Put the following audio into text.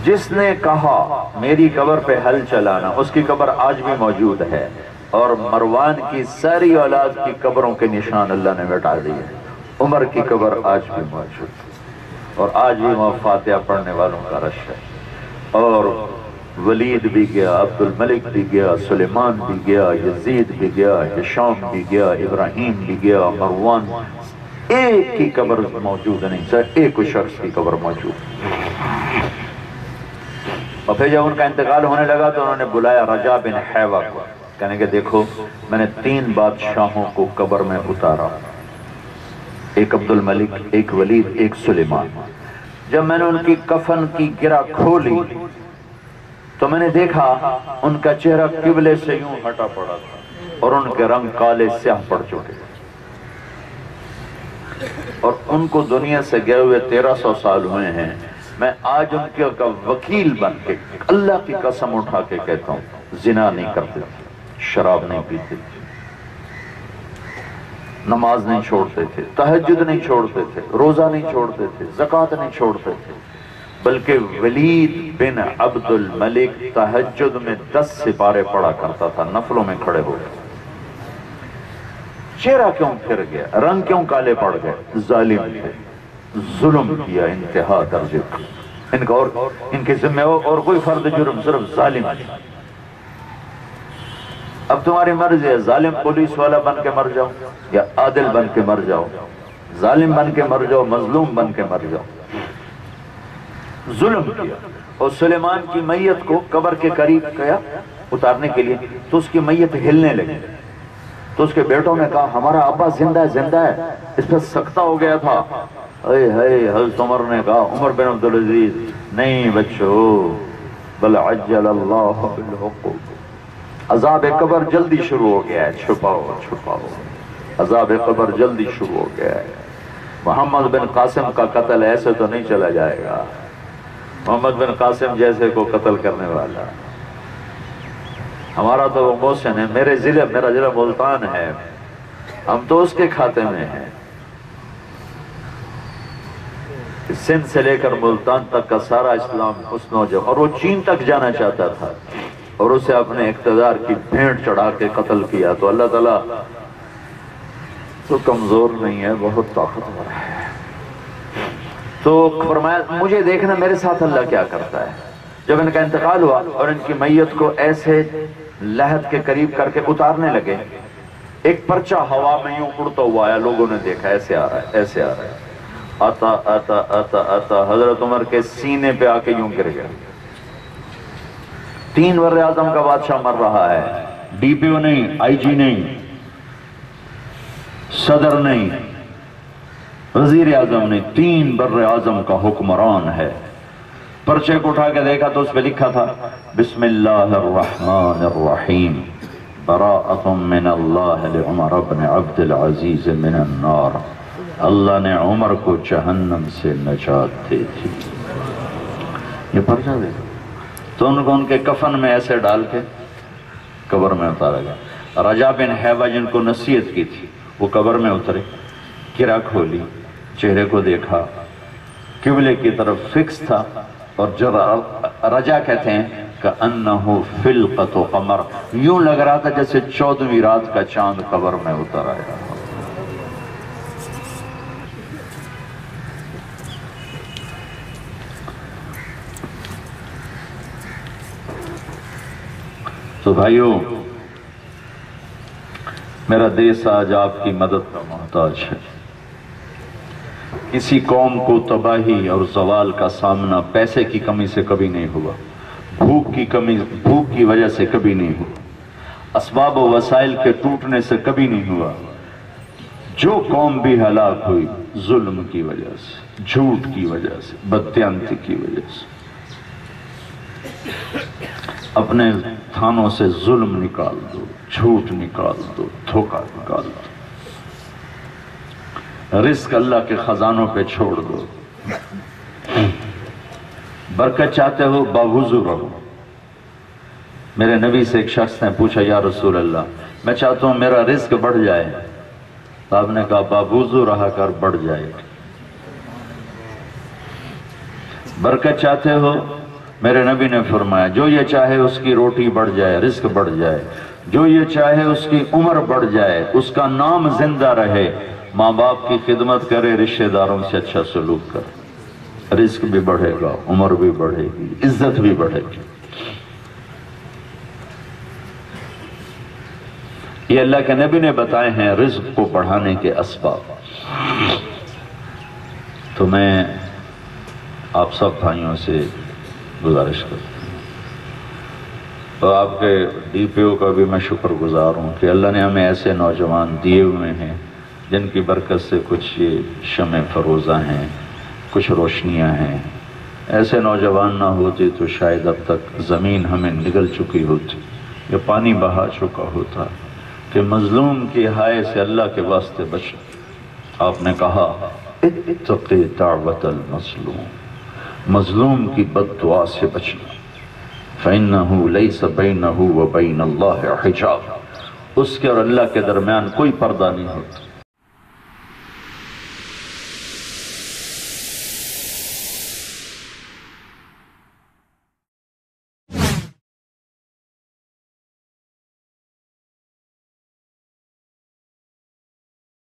جس نے کہا میری قبر پہ حل چلانا، اس کی قبر آج بھی موجود ہے، اور مروان کی ساری اولاد کی قبروں کے نشان اللہ نے مٹا دیے۔ عمر کی قبر آج بھی موجود ہے، اور آج بھی وہاں فاتحہ پڑھنے والوں کا رش ہے۔ اور ولید بھی گیا، عبد الملک بھی گیا، سلیمان بھی گیا، یزید بھی گیا، ہشام بھی گیا، ابراہیم بھی گیا، مروان، ایک کی قبر موجود نہیں سر، ایک شخص کی قبر موجود۔ اور پھر جب ان کا انتقال ہونے لگا تو انہوں نے بلایا رجا بن حیوہ کو، کہنے کہ دیکھو میں نے 3 بادشاہوں کو قبر میں اتارا، ایک عبد الملک، ایک ولید، ایک سلیمان۔ جب میں نے ان کی کفن کی گرہ کھولی تو میں نے دیکھا ان کا چہرہ قبلے سے یوں ہٹا پڑا تھا، اور ان کے رنگ کالے سیاہ پڑ چکے، اور ان کو دنیا سے گئے ہوئے 1300 سال ہوئے ہیں۔ میں آج ان کے وکیل بن کے اللہ کی قسم اٹھا کے کہتا ہوں، زنا نہیں کرتے تھے، شراب نہیں پیتے تھے، نماز نہیں چھوڑتے تھے، تہجد نہیں چھوڑتے تھے، روزہ نہیں چھوڑتے تھے، زکوٰۃ نہیں چھوڑتے تھے، بلکہ ولید بن عبد الملک تہجد میں 10 سپارے پڑھا کرتا تھا، نفلوں میں کھڑے ہو گئے۔ چہرہ کیوں پھر گیا، رنگ کیوں کالے پڑ گئے؟ ظالم تھے، ظلم کیا انتہا درجے کا، ان کا اور ان کے ذمہ اور کوئی فرد جرم، صرف ظالم تھا۔ اب تمہاری مرضی ہے، ظالم پولیس والا بن کے مر جاؤ یا عادل بن کے مر جاؤ، ظالم بن کے مر جاؤ، مظلوم بن کے مر جاؤ۔ ظلم کیا، اور سلیمان کی میت کو قبر کے قریب گیا اتارنے کے لیے، تو اس کی میت ہلنے لگی، تو اس کے بیٹوں نے کہا ہمارا ابا زندہ ہے، زندہ ہے، اس پہ سکتہ ہو گیا تھا۔ اے حضرت عمر نے کہا، عمر بن عبدالعزیز، نہیں بچو، بل عجل اللہ بالعقوبہ، عذاب قبر جلدی شروع ہو گیا ہے، چھپاؤ چھپاؤ، عذاب قبر جلدی شروع ہو گیا ہے۔ محمد بن قاسم کا قتل ایسے تو نہیں چلا جائے گا، محمد بن قاسم جیسے کو قتل کرنے والا، ہمارا تو وہ محسن ہے، میرا ضلع ملتان ہے، ہم تو اس کے کھاتے میں ہیں۔ سندھ سے لے کر ملتان تک کا سارا اسلام اس نوجوان، اور وہ چین تک جانا چاہتا تھا، اور اسے اپنے اقتدار کی بھینٹ چڑھا کے قتل کیا۔ تو اللہ تعالیٰ تو کمزور نہیں ہے، بہت طاقتور ہے۔ تو فرمایا مجھے دیکھنا میرے ساتھ اللہ کیا کرتا ہے۔ جب ان کا انتقال ہوا اور ان کی میت کو ایسے لحد کے قریب کر کے اتارنے لگے، ایک پرچہ ہوا میں یوں اڑتا ہوا آیا، لوگوں نے دیکھا ایسے آ رہا ہے، ایسے آ رہا ہے، آتا آتا آتا آتا حضرت عمر کے سینے پہ آ کے یوں گر گیا۔ 3 بر اعظم کا بادشاہ مر رہا ہے، ڈی پی او نہیں، آئی جی نہیں، صدر نہیں، وزیر اعظم نہیں، 3 بر اعظم کا حکمران ہے۔ پرچے کو اٹھا کے دیکھا تو اس پہ لکھا تھا بسم اللہ الرحمن الرحیم براءۃ من اللہ لعمر بن عبد العزیز من النار، اللہ نے عمر کو جہنم سے نجات دے دی۔ یہ پرچہ دیکھا تو ان کو ان کے کفن میں ایسے ڈال کے قبر میں اتارا گیا۔ رجا بن حیوہ جن کو نصیحت کی تھی وہ قبر میں اترے، گرہ کھولی، چہرے کو دیکھا، قبلے کی طرف فکس تھا، اور جب رجا کہتے ہیں کہ انہو فلقۃ قمر، یوں لگ رہا تھا جیسے 14ویں رات کا چاند قبر میں اتر آیا۔ تو بھائیو، میرا دیس آج آپ کی مدد کا محتاج ہے۔ کسی قوم کو تباہی اور زوال کا سامنا پیسے کی کمی سے کبھی نہیں ہوا، بھوک کی وجہ سے کبھی نہیں ہوا، اسباب و وسائل کے ٹوٹنے سے کبھی نہیں ہوا۔ جو قوم بھی ہلاک ہوئی ظلم کی وجہ سے، جھوٹ کی وجہ سے، بددیانتی کی وجہ سے۔ اپنے تھانوں سے ظلم نکال دو، جھوٹ نکال دو، دھوکہ نکال دو، رزق اللہ کے خزانوں پہ چھوڑ دو۔ برکت چاہتے ہو باوضو رہو۔ میرے نبی سے ایک شخص نے پوچھا یا رسول اللہ میں چاہتا ہوں میرا رزق بڑھ جائے، تو آپ نے کہا باوضو رہا کر بڑھ جائے۔ برکت چاہتے ہو میرے نبی نے فرمایا جو یہ چاہے اس کی روٹی بڑھ جائے، رزق بڑھ جائے، جو یہ چاہے اس کی عمر بڑھ جائے، اس کا نام زندہ رہے، ماں باپ کی خدمت کرے، رشتہ داروں سے اچھا سلوک کرے، رزق بھی بڑھے گا، عمر بھی بڑھے گی، عزت بھی بڑھے گی۔ یہ اللہ کے نبی نے بتائے ہیں رزق کو بڑھانے کے اسباب۔ تو میں آپ سب بھائیوں سے گزارش کرتا ہوں، اور آپ کے ڈی پی او کا بھی میں شکر گزار ہوں کہ اللہ نے ہمیں ایسے نوجوان دیے ہوئے ہیں جن کی برکت سے کچھ یہ شمع فروزہ ہیں، کچھ روشنیاں ہیں۔ ایسے نوجوان نہ ہوتے تو شاید اب تک زمین ہمیں نگل چکی ہوتی یا پانی بہا چکا ہوتا کہ مظلوم کی ہائے سے اللہ کے واسطے بچ۔ آپ نے کہا اتقی دعوت المظلوم، مظلوم کی بد دعا سے بچنا، فَإِنَّهُ لَيْسَ بَيْنَهُ وَبَيْنَ اللَّهِ حِجَابٌ، اس کے اور اللہ کے درمیان کوئی پردہ نہیں ہوتا۔